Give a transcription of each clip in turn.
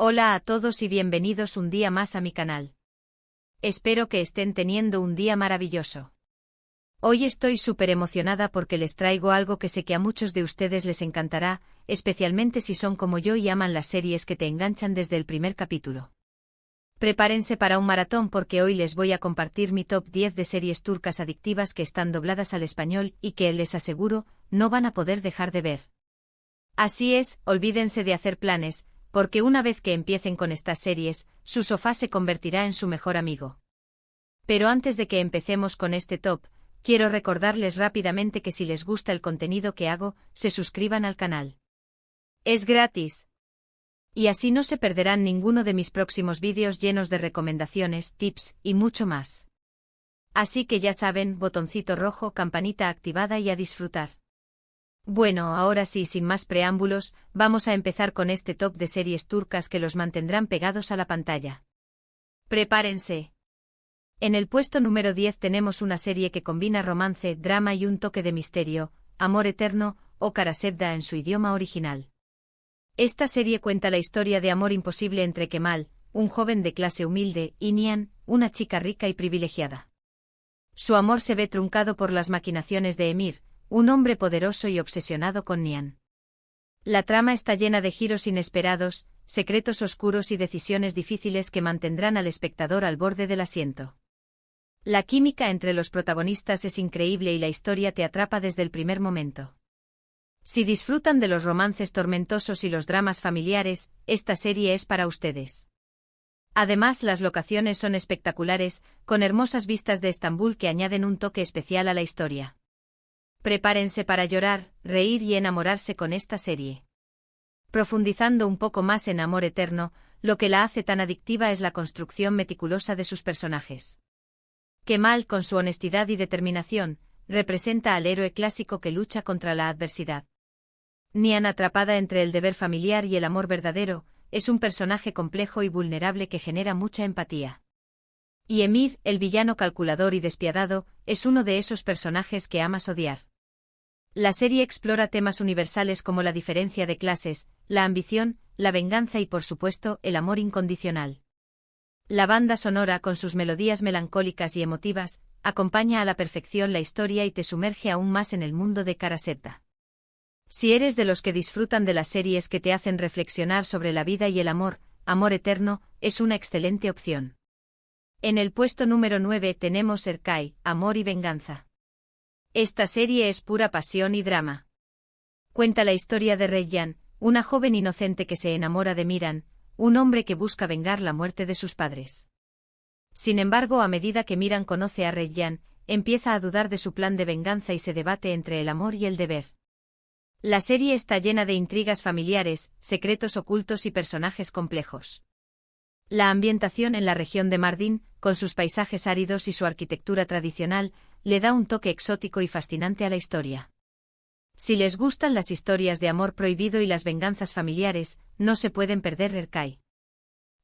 Hola a todos y bienvenidos un día más a mi canal. Espero que estén teniendo un día maravilloso. Hoy estoy súper emocionada porque les traigo algo que sé que a muchos de ustedes les encantará, especialmente si son como yo y aman las series que te enganchan desde el primer capítulo. Prepárense para un maratón porque hoy les voy a compartir mi top 10 de series turcas adictivas que están dobladas al español y que, les aseguro, no van a poder dejar de ver. Así es, olvídense de hacer planes, porque una vez que empiecen con estas series, su sofá se convertirá en su mejor amigo. Pero antes de que empecemos con este top, quiero recordarles rápidamente que si les gusta el contenido que hago, se suscriban al canal. Es gratis. Y así no se perderán ninguno de mis próximos vídeos llenos de recomendaciones, tips y mucho más. Así que ya saben, botoncito rojo, campanita activada y a disfrutar. Bueno, ahora sí, sin más preámbulos, vamos a empezar con este top de series turcas que los mantendrán pegados a la pantalla. Prepárense. En el puesto número 10 tenemos una serie que combina romance, drama y un toque de misterio, Amor Eterno, o Kara Sevda en su idioma original. Esta serie cuenta la historia de amor imposible entre Kemal, un joven de clase humilde, y Nihan, una chica rica y privilegiada. Su amor se ve truncado por las maquinaciones de Emir, un hombre poderoso y obsesionado con Nihan. La trama está llena de giros inesperados, secretos oscuros y decisiones difíciles que mantendrán al espectador al borde del asiento. La química entre los protagonistas es increíble y la historia te atrapa desde el primer momento. Si disfrutan de los romances tormentosos y los dramas familiares, esta serie es para ustedes. Además, las locaciones son espectaculares, con hermosas vistas de Estambul que añaden un toque especial a la historia. Prepárense para llorar, reír y enamorarse con esta serie. Profundizando un poco más en Amor Eterno, lo que la hace tan adictiva es la construcción meticulosa de sus personajes. Kemal, con su honestidad y determinación, representa al héroe clásico que lucha contra la adversidad. Nihan, atrapada entre el deber familiar y el amor verdadero, es un personaje complejo y vulnerable que genera mucha empatía. Y Emir, el villano calculador y despiadado, es uno de esos personajes que amas odiar. La serie explora temas universales como la diferencia de clases, la ambición, la venganza y, por supuesto, el amor incondicional. La banda sonora, con sus melodías melancólicas y emotivas, acompaña a la perfección la historia y te sumerge aún más en el mundo de Kara Sevda. Si eres de los que disfrutan de las series que te hacen reflexionar sobre la vida y el amor, Amor Eterno es una excelente opción. En el puesto número 9 tenemos Erkay, Amor y Venganza. Esta serie es pura pasión y drama. Cuenta la historia de Reyyan, una joven inocente que se enamora de Miran, un hombre que busca vengar la muerte de sus padres. Sin embargo, a medida que Miran conoce a Reyyan, empieza a dudar de su plan de venganza y se debate entre el amor y el deber. La serie está llena de intrigas familiares, secretos ocultos y personajes complejos. La ambientación en la región de Mardin, con sus paisajes áridos y su arquitectura tradicional, le da un toque exótico y fascinante a la historia. Si les gustan las historias de amor prohibido y las venganzas familiares, no se pueden perder Erkay.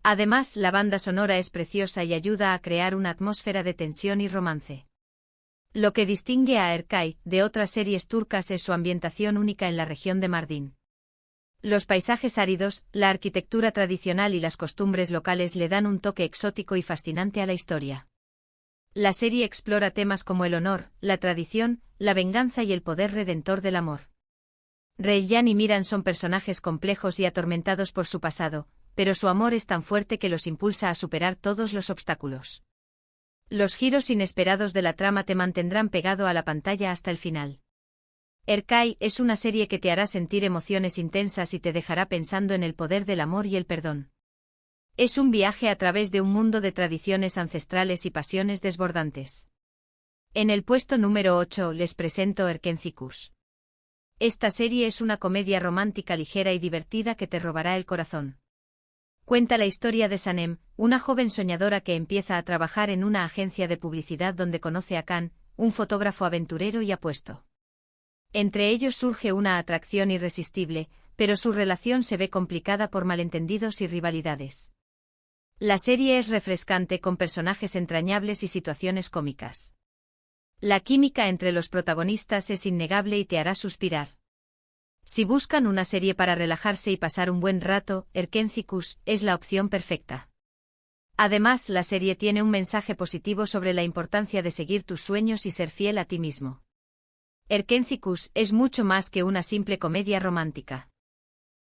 Además, la banda sonora es preciosa y ayuda a crear una atmósfera de tensión y romance. Lo que distingue a Erkay de otras series turcas es su ambientación única en la región de Mardin. Los paisajes áridos, la arquitectura tradicional y las costumbres locales le dan un toque exótico y fascinante a la historia. La serie explora temas como el honor, la tradición, la venganza y el poder redentor del amor. Reyyan y Miran son personajes complejos y atormentados por su pasado, pero su amor es tan fuerte que los impulsa a superar todos los obstáculos. Los giros inesperados de la trama te mantendrán pegado a la pantalla hasta el final. Erkay es una serie que te hará sentir emociones intensas y te dejará pensando en el poder del amor y el perdón. Es un viaje a través de un mundo de tradiciones ancestrales y pasiones desbordantes. En el puesto número 8 les presento Erkencikus. Esta serie es una comedia romántica ligera y divertida que te robará el corazón. Cuenta la historia de Sanem, una joven soñadora que empieza a trabajar en una agencia de publicidad donde conoce a Kan, un fotógrafo aventurero y apuesto. Entre ellos surge una atracción irresistible, pero su relación se ve complicada por malentendidos y rivalidades. La serie es refrescante con personajes entrañables y situaciones cómicas. La química entre los protagonistas es innegable y te hará suspirar. Si buscan una serie para relajarse y pasar un buen rato, Erkenzicus es la opción perfecta. Además, la serie tiene un mensaje positivo sobre la importancia de seguir tus sueños y ser fiel a ti mismo. Erkenzicus es mucho más que una simple comedia romántica.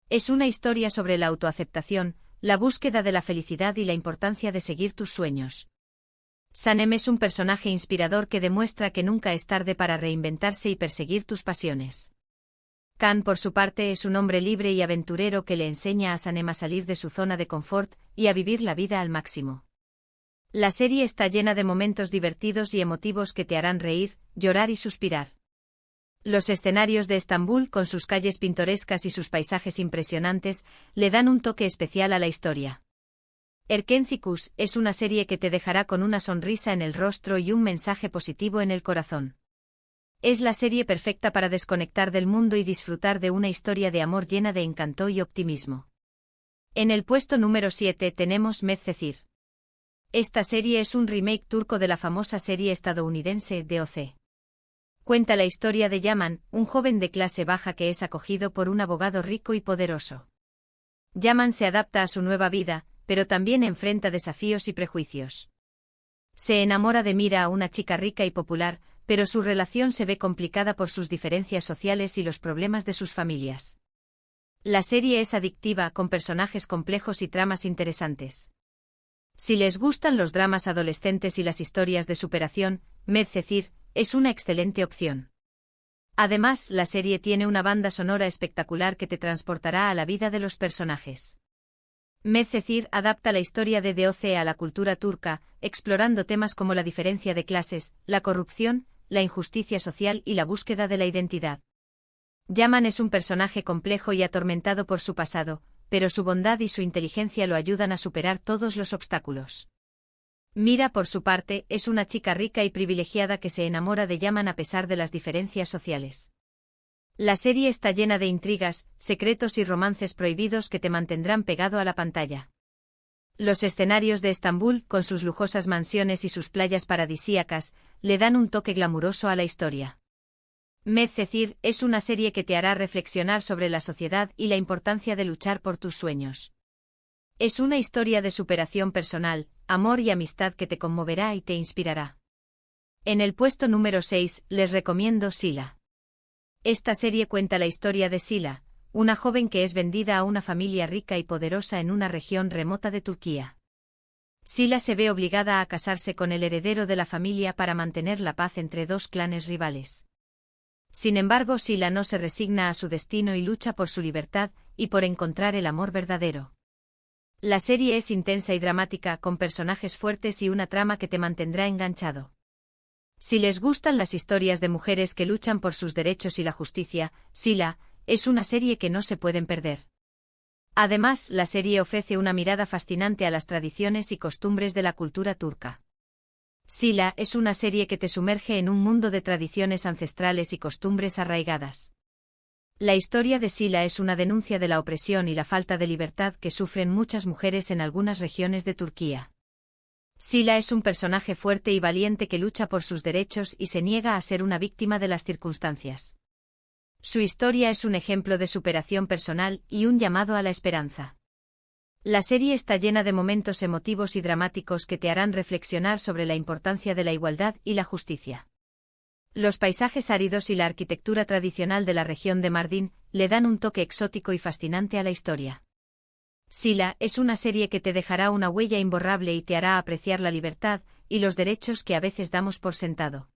Es una historia sobre la autoaceptación, la búsqueda de la felicidad y la importancia de seguir tus sueños. Sanem es un personaje inspirador que demuestra que nunca es tarde para reinventarse y perseguir tus pasiones. Khan, por su parte, es un hombre libre y aventurero que le enseña a Sanem a salir de su zona de confort y a vivir la vida al máximo. La serie está llena de momentos divertidos y emotivos que te harán reír, llorar y suspirar. Los escenarios de Estambul, con sus calles pintorescas y sus paisajes impresionantes, le dan un toque especial a la historia. Erkenzicus es una serie que te dejará con una sonrisa en el rostro y un mensaje positivo en el corazón. Es la serie perfecta para desconectar del mundo y disfrutar de una historia de amor llena de encanto y optimismo. En el puesto número 7 tenemos Medcezir. Esta serie es un remake turco de la famosa serie estadounidense DOC. Cuenta la historia de Yaman, un joven de clase baja que es acogido por un abogado rico y poderoso. Yaman se adapta a su nueva vida, pero también enfrenta desafíos y prejuicios. Se enamora de Mira, una chica rica y popular, pero su relación se ve complicada por sus diferencias sociales y los problemas de sus familias. La serie es adictiva, con personajes complejos y tramas interesantes. Si les gustan los dramas adolescentes y las historias de superación, Medcezir es una excelente opción. Además, la serie tiene una banda sonora espectacular que te transportará a la vida de los personajes. Medcezir adapta la historia de DOC a la cultura turca, explorando temas como la diferencia de clases, la corrupción, la injusticia social y la búsqueda de la identidad. Yaman es un personaje complejo y atormentado por su pasado, pero su bondad y su inteligencia lo ayudan a superar todos los obstáculos. Mira, por su parte, es una chica rica y privilegiada que se enamora de Yaman a pesar de las diferencias sociales. La serie está llena de intrigas, secretos y romances prohibidos que te mantendrán pegado a la pantalla. Los escenarios de Estambul, con sus lujosas mansiones y sus playas paradisíacas, le dan un toque glamuroso a la historia. Medcezir es una serie que te hará reflexionar sobre la sociedad y la importancia de luchar por tus sueños. Es una historia de superación personal, amor y amistad que te conmoverá y te inspirará. En el puesto número 6, les recomiendo Sila. Esta serie cuenta la historia de Sila, una joven que es vendida a una familia rica y poderosa en una región remota de Turquía. Sila se ve obligada a casarse con el heredero de la familia para mantener la paz entre dos clanes rivales. Sin embargo, Sila no se resigna a su destino y lucha por su libertad y por encontrar el amor verdadero. La serie es intensa y dramática, con personajes fuertes y una trama que te mantendrá enganchado. Si les gustan las historias de mujeres que luchan por sus derechos y la justicia, Sila es una serie que no se pueden perder. Además, la serie ofrece una mirada fascinante a las tradiciones y costumbres de la cultura turca. Sila es una serie que te sumerge en un mundo de tradiciones ancestrales y costumbres arraigadas. La historia de Sila es una denuncia de la opresión y la falta de libertad que sufren muchas mujeres en algunas regiones de Turquía. Sila es un personaje fuerte y valiente que lucha por sus derechos y se niega a ser una víctima de las circunstancias. Su historia es un ejemplo de superación personal y un llamado a la esperanza. La serie está llena de momentos emotivos y dramáticos que te harán reflexionar sobre la importancia de la igualdad y la justicia. Los paisajes áridos y la arquitectura tradicional de la región de Mardin le dan un toque exótico y fascinante a la historia. Sila es una serie que te dejará una huella imborrable y te hará apreciar la libertad y los derechos que a veces damos por sentado.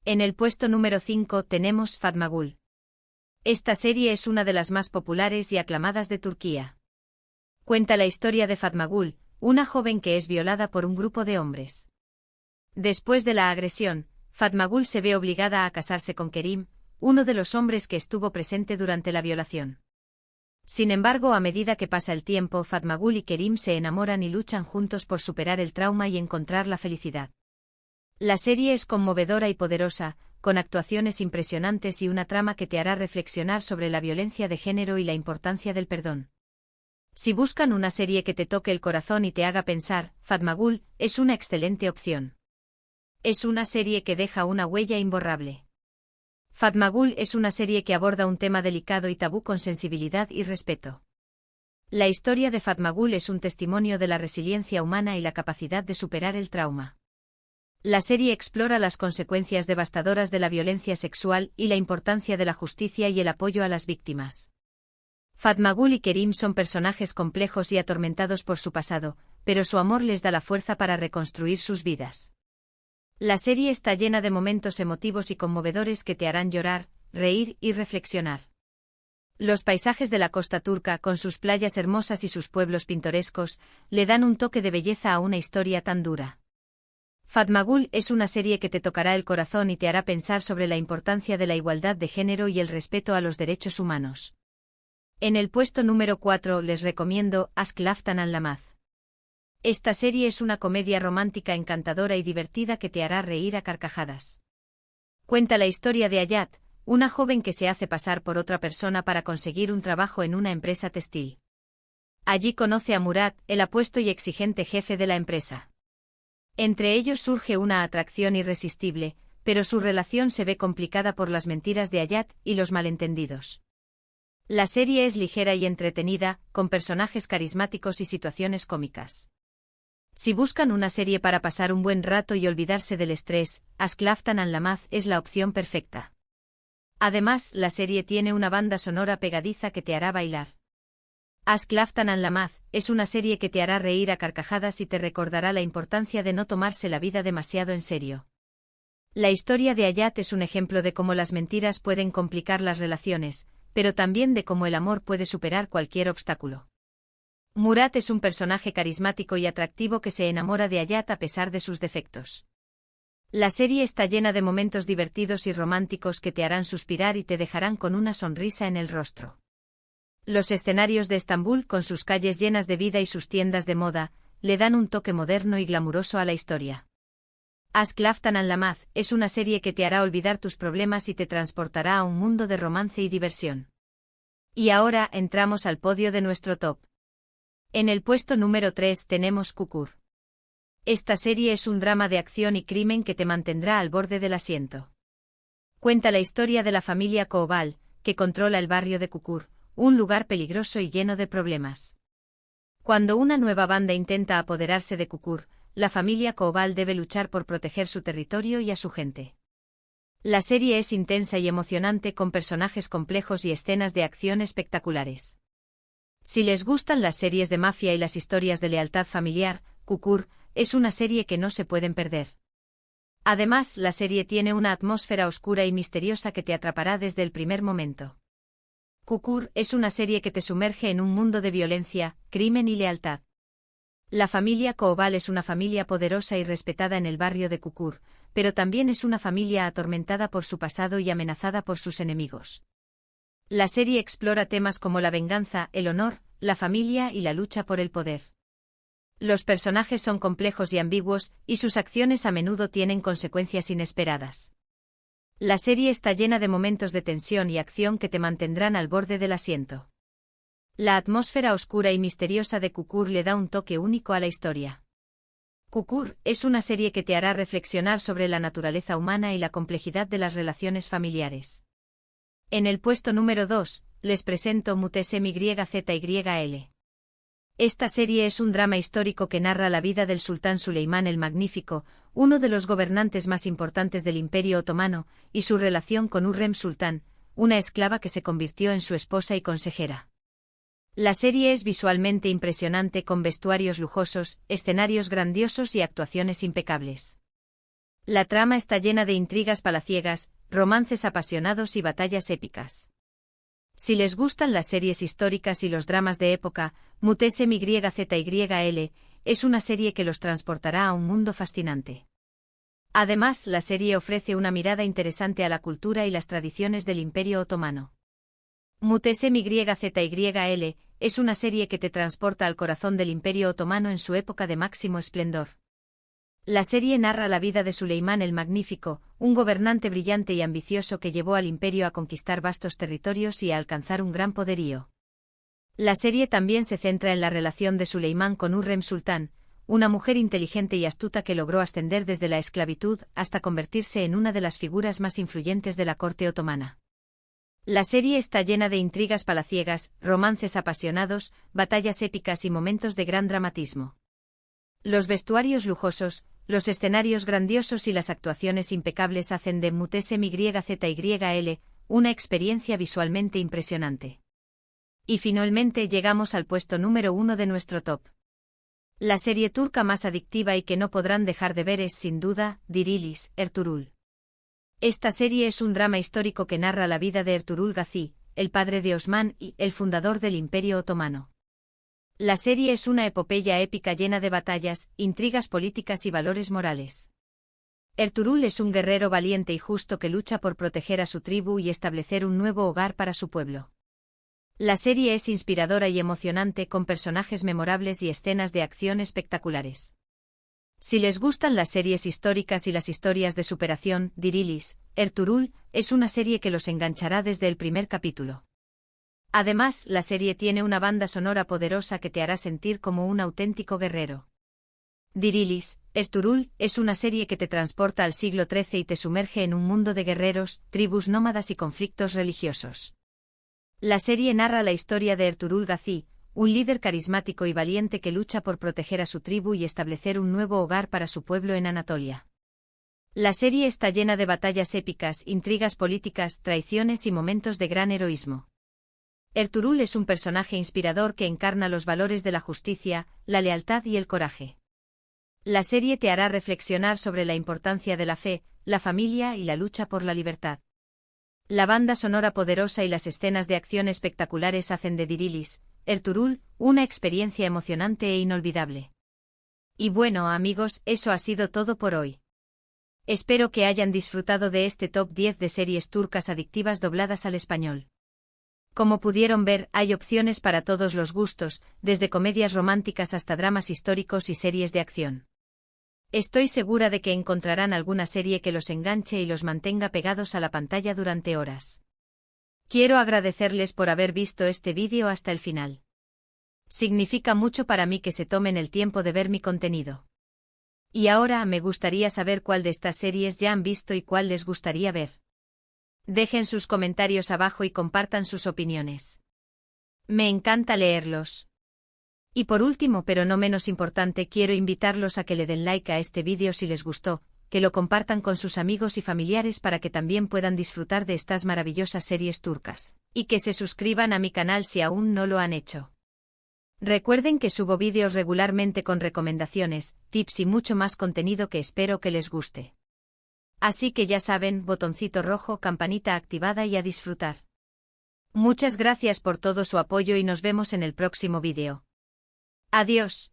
En el puesto número 5 tenemos Fatmagul. Esta serie es una de las más populares y aclamadas de Turquía. Cuenta la historia de Fatmagul, una joven que es violada por un grupo de hombres. Después de la agresión, Fatmagul se ve obligada a casarse con Kerim, uno de los hombres que estuvo presente durante la violación. Sin embargo, a medida que pasa el tiempo, Fatmagul y Kerim se enamoran y luchan juntos por superar el trauma y encontrar la felicidad. La serie es conmovedora y poderosa, con actuaciones impresionantes y una trama que te hará reflexionar sobre la violencia de género y la importancia del perdón. Si buscan una serie que te toque el corazón y te haga pensar, Fatmagul es una excelente opción. Es una serie que deja una huella imborrable. Fatmagul es una serie que aborda un tema delicado y tabú con sensibilidad y respeto. La historia de Fatmagul es un testimonio de la resiliencia humana y la capacidad de superar el trauma. La serie explora las consecuencias devastadoras de la violencia sexual y la importancia de la justicia y el apoyo a las víctimas. Fatmagul y Kerim son personajes complejos y atormentados por su pasado, pero su amor les da la fuerza para reconstruir sus vidas. La serie está llena de momentos emotivos y conmovedores que te harán llorar, reír y reflexionar. Los paisajes de la costa turca, con sus playas hermosas y sus pueblos pintorescos, le dan un toque de belleza a una historia tan dura. Fatmagul es una serie que te tocará el corazón y te hará pensar sobre la importancia de la igualdad de género y el respeto a los derechos humanos. En el puesto número 4 les recomiendo Aşk Laftan Anlamaz. Esta serie es una comedia romántica encantadora y divertida que te hará reír a carcajadas. Cuenta la historia de Hayat, una joven que se hace pasar por otra persona para conseguir un trabajo en una empresa textil. Allí conoce a Murat, el apuesto y exigente jefe de la empresa. Entre ellos surge una atracción irresistible, pero su relación se ve complicada por las mentiras de Hayat y los malentendidos. La serie es ligera y entretenida, con personajes carismáticos y situaciones cómicas. Si buscan una serie para pasar un buen rato y olvidarse del estrés, Aşk Laftan Anlamaz es la opción perfecta. Además, la serie tiene una banda sonora pegadiza que te hará bailar. Aşk Laftan Anlamaz es una serie que te hará reír a carcajadas y te recordará la importancia de no tomarse la vida demasiado en serio. La historia de Hayat es un ejemplo de cómo las mentiras pueden complicar las relaciones, pero también de cómo el amor puede superar cualquier obstáculo. Murat es un personaje carismático y atractivo que se enamora de Hayat a pesar de sus defectos. La serie está llena de momentos divertidos y románticos que te harán suspirar y te dejarán con una sonrisa en el rostro. Los escenarios de Estambul, con sus calles llenas de vida y sus tiendas de moda, le dan un toque moderno y glamuroso a la historia. Aşk Laftan Anlamaz es una serie que te hará olvidar tus problemas y te transportará a un mundo de romance y diversión. Y ahora entramos al podio de nuestro top. En el puesto número 3 tenemos Kukur. Esta serie es un drama de acción y crimen que te mantendrá al borde del asiento. Cuenta la historia de la familia Koval, que controla el barrio de Kukur, un lugar peligroso y lleno de problemas. Cuando una nueva banda intenta apoderarse de Kukur, la familia Koval debe luchar por proteger su territorio y a su gente. La serie es intensa y emocionante con personajes complejos y escenas de acción espectaculares. Si les gustan las series de mafia y las historias de lealtad familiar, Kukur es una serie que no se pueden perder. Además, la serie tiene una atmósfera oscura y misteriosa que te atrapará desde el primer momento. Kukur es una serie que te sumerge en un mundo de violencia, crimen y lealtad. La familia Koval es una familia poderosa y respetada en el barrio de Kukur, pero también es una familia atormentada por su pasado y amenazada por sus enemigos. La serie explora temas como la venganza, el honor, la familia y la lucha por el poder. Los personajes son complejos y ambiguos, y sus acciones a menudo tienen consecuencias inesperadas. La serie está llena de momentos de tensión y acción que te mantendrán al borde del asiento. La atmósfera oscura y misteriosa de Kukur le da un toque único a la historia. Kukur es una serie que te hará reflexionar sobre la naturaleza humana y la complejidad de las relaciones familiares. En el puesto número 2, les presento Muhteşem Yzyl. Esta serie es un drama histórico que narra la vida del sultán Suleimán el Magnífico, uno de los gobernantes más importantes del Imperio Otomano, y su relación con Hürrem Sultán, una esclava que se convirtió en su esposa y consejera. La serie es visualmente impresionante con vestuarios lujosos, escenarios grandiosos y actuaciones impecables. La trama está llena de intrigas palaciegas, romances apasionados y batallas épicas. Si les gustan las series históricas y los dramas de época, Muhteşem Yzyl es una serie que los transportará a un mundo fascinante. Además, la serie ofrece una mirada interesante a la cultura y las tradiciones del Imperio Otomano. Muhteşem Yzyl es una serie que te transporta al corazón del Imperio Otomano en su época de máximo esplendor. La serie narra la vida de Suleimán el Magnífico, un gobernante brillante y ambicioso que llevó al imperio a conquistar vastos territorios y a alcanzar un gran poderío. La serie también se centra en la relación de Suleimán con Hürrem Sultán, una mujer inteligente y astuta que logró ascender desde la esclavitud hasta convertirse en una de las figuras más influyentes de la corte otomana. La serie está llena de intrigas palaciegas, romances apasionados, batallas épicas y momentos de gran dramatismo. Los vestuarios lujosos, los escenarios grandiosos y las actuaciones impecables hacen de Mutese MYZYL una experiencia visualmente impresionante. Y finalmente llegamos al puesto número 1 de nuestro top. La serie turca más adictiva y que no podrán dejar de ver es sin duda Dirilis, Ertuğrul. Esta serie es un drama histórico que narra la vida de Ertuğrul Gazi, el padre de Osman y el fundador del Imperio Otomano. La serie es una epopeya épica llena de batallas, intrigas políticas y valores morales. Ertuğrul es un guerrero valiente y justo que lucha por proteger a su tribu y establecer un nuevo hogar para su pueblo. La serie es inspiradora y emocionante con personajes memorables y escenas de acción espectaculares. Si les gustan las series históricas y las historias de superación, Dirilis, Ertuğrul, es una serie que los enganchará desde el primer capítulo. Además, la serie tiene una banda sonora poderosa que te hará sentir como un auténtico guerrero. Dirilis, Ertuğrul, es una serie que te transporta al siglo XIII y te sumerge en un mundo de guerreros, tribus nómadas y conflictos religiosos. La serie narra la historia de Ertuğrul Gazi, un líder carismático y valiente que lucha por proteger a su tribu y establecer un nuevo hogar para su pueblo en Anatolia. La serie está llena de batallas épicas, intrigas políticas, traiciones y momentos de gran heroísmo. Ertuğrul es un personaje inspirador que encarna los valores de la justicia, la lealtad y el coraje. La serie te hará reflexionar sobre la importancia de la fe, la familia y la lucha por la libertad. La banda sonora poderosa y las escenas de acción espectaculares hacen de Dirilis, Ertuğrul, una experiencia emocionante e inolvidable. Y bueno, amigos, eso ha sido todo por hoy. Espero que hayan disfrutado de este top 10 de series turcas adictivas dobladas al español. Como pudieron ver, hay opciones para todos los gustos, desde comedias románticas hasta dramas históricos y series de acción. Estoy segura de que encontrarán alguna serie que los enganche y los mantenga pegados a la pantalla durante horas. Quiero agradecerles por haber visto este vídeo hasta el final. Significa mucho para mí que se tomen el tiempo de ver mi contenido. Y ahora me gustaría saber cuál de estas series ya han visto y cuál les gustaría ver. Dejen sus comentarios abajo y compartan sus opiniones. Me encanta leerlos. Y por último, pero no menos importante, quiero invitarlos a que le den like a este vídeo si les gustó, que lo compartan con sus amigos y familiares para que también puedan disfrutar de estas maravillosas series turcas, y que se suscriban a mi canal si aún no lo han hecho. Recuerden que subo vídeos regularmente con recomendaciones, tips y mucho más contenido que espero que les guste. Así que ya saben, botoncito rojo, campanita activada y a disfrutar. Muchas gracias por todo su apoyo y nos vemos en el próximo vídeo. Adiós.